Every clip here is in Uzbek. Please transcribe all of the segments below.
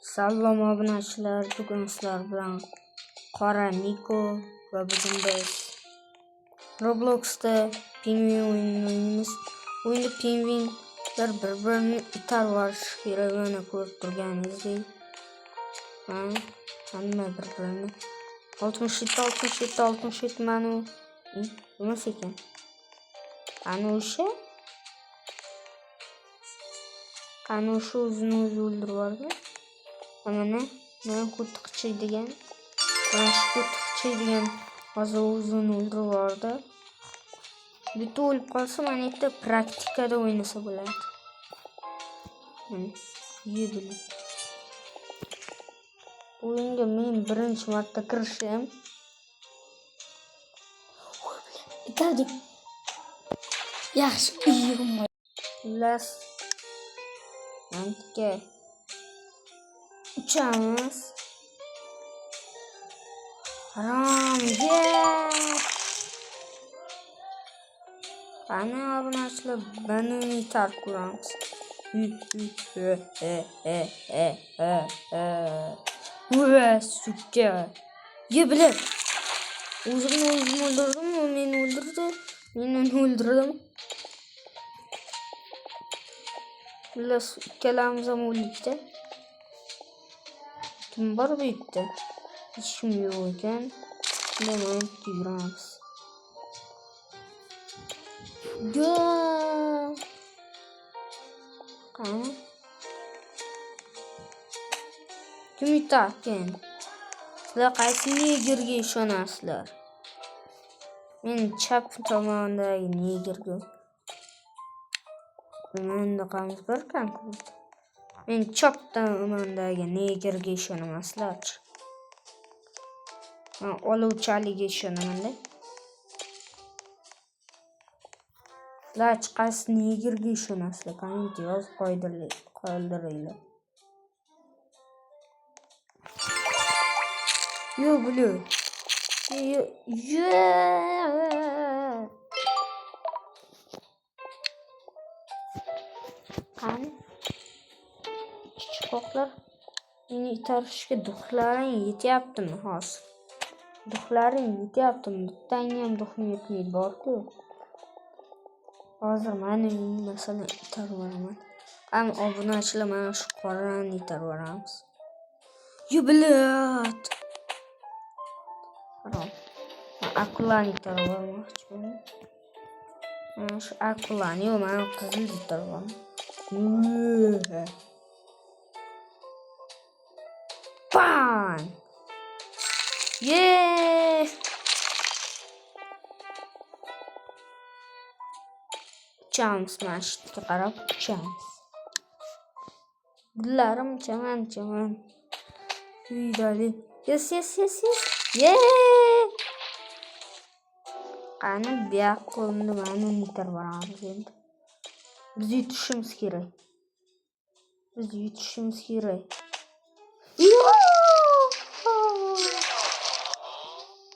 Salom obunachilar, bugun sizlar bilan Qora Niko va bugun biz Robloxda pingvin o'ynaymiz. O'yinda pingvinlar bir-birini itar borish kerakligini ko'rib turganingizdek. Hamma bir-birini 67 mana emas ekan. Ana o'sha o'zini o'zi o'ldirib yubordi. Mana qo'tiqchaydigan hozir o'zini o'ldirib yubordi. Bitta o'lib qolsa, mana yerda praktikada o'ynasa bo'ladi. O'yinga men birinchi marta kirishim. Bittadik. Yaxshi uyum. Las Antga uçağımız Bana obunachilar bana itar kuramiz. Suka. Yebilir. O'zimni o'ldirdim, u meni o'ldirdi. Men uni o'ldirdim. Las ikkalamiz ham o'likda. Kim bor bu yerda? Hech kim yo'q ekan. Demak, yuramiz. Kim yutarkan? Sizlar qaysi negerga ishonasizlar? Men chap tomondagi negerga. Menda qamiz bir konkret. Men chap tomondagi negerga ishonamaslar. Men olovchaliga ishonaman-da. Lach qaysi negerga ishonasizlar? Kommentga yozib qoldiringlar. Yo blue. Qani? Chiqoqlar meni itarishga duxlaring yetyaptimi hozir? Duxlaring yetyaptimi? Bittang ham duxim yetmaydi bor-ku. Hozir meni masalan itarib yuboraman. Ham obunachilar mana shu qorani itarib yuboramiz. Yubilat. Akulani itarib yubormoqchiman. Mana shu akulani mana qizil itarib yuboraman. Bang! Yeah! Chance mashqqa qarab chance. Gullarim chaman. Uydali. Yes. Yeah! Qani buyoq qo'limda mana itarib yuboramiz endi. Biz yutishimiz kerak.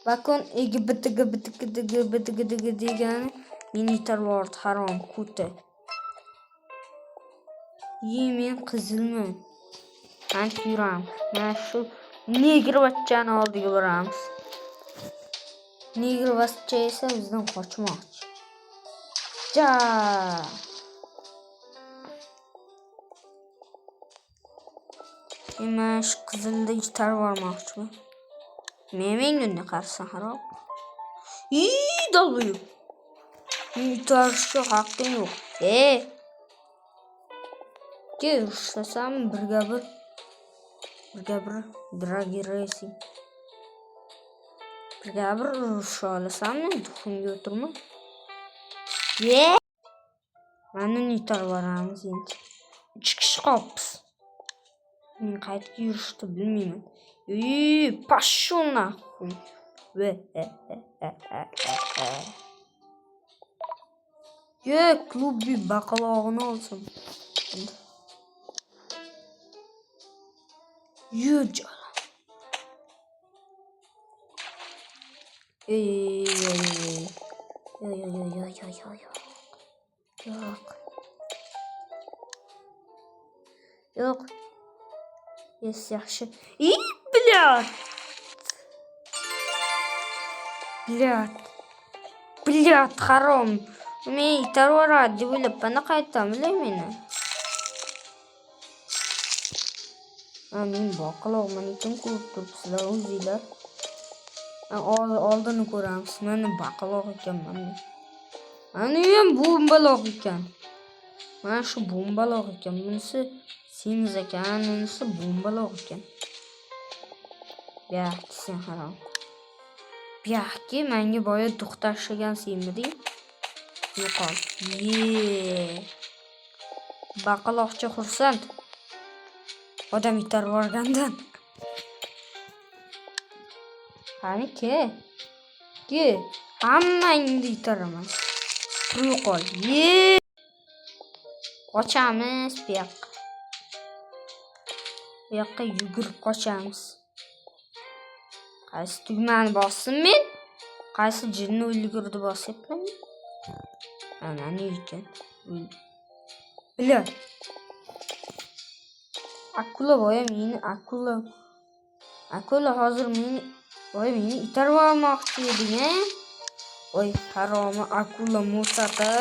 Bakon bitiga degan meni itarib yubordi harom kuti. Men qizilman. Qancha yuramiz? Mana shu negrvachchani oldiga boramiz. Negrvachcha esa bizdan qochmoqchi. Mana shu qizilda itarib yubormoqchiman. Menga qarsan harom. Dalbo'yib. Itarishga haqqing yo'q. Ushlasam birga bir racing. Birga bir urusha olasammi? Duximga o'tirma. Mana itarib yuboramiz endi. 3 kishi qolibmiz. Men qayerga yurishni bilmayman. Pashshu nahvoy. Klubbi baqalog'ini olsam. Yo'q. Yo'q. Yes, yaxshi. Blyad. Blyad, harom. Men itarvaradi deb o'ylab qanaqa aytamlar meni. Men baqaloqman ekan ko'rib turibsizlar o'zinglar. Oldini ko'ramiz. Mana baqaloq ekanman men. Mana ham bombaloq ekan. Mana shu bombaloq ekan. Bunisi semiz ekan, bunisi bombaloq ekan. Sen harom. Buyaqki menga boya duq tashlagansiz-midi? Yo'qol. Baqaloqcha xursand. Odam itarib yuborgandan. Qani ke? Hammangni itaraman. Yo'qol. Qochamiz bu yoqqa. Bu yoqqa yugurib qochamiz. Qaysi tugmani bosdim men? Qaysi jinni o'lgurdi bosyapman? Mana ekan. Bilar. Akula boya meni akula hozir meni itarib olmoqchi edi-a. Voy haromi akula musata.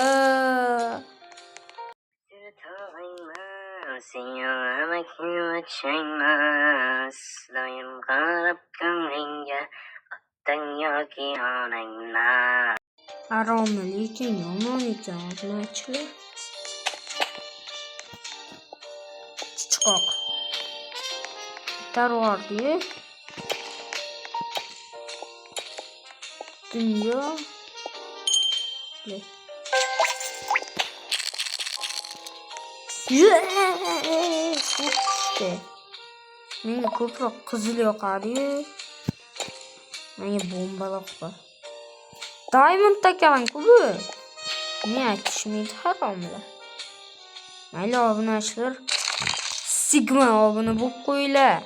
Haromi lekin yomon ekan oznachilar. Chiqoq. Tarvardi. Dunyo. Menga ko'proq qizil yoqadi. Menga bombaloq bor. Diamond ekan-ku bu. Ne aytishmaydi haromlar. Mayli obunachilar. Sigma obuna bo'lib qo'yinglar.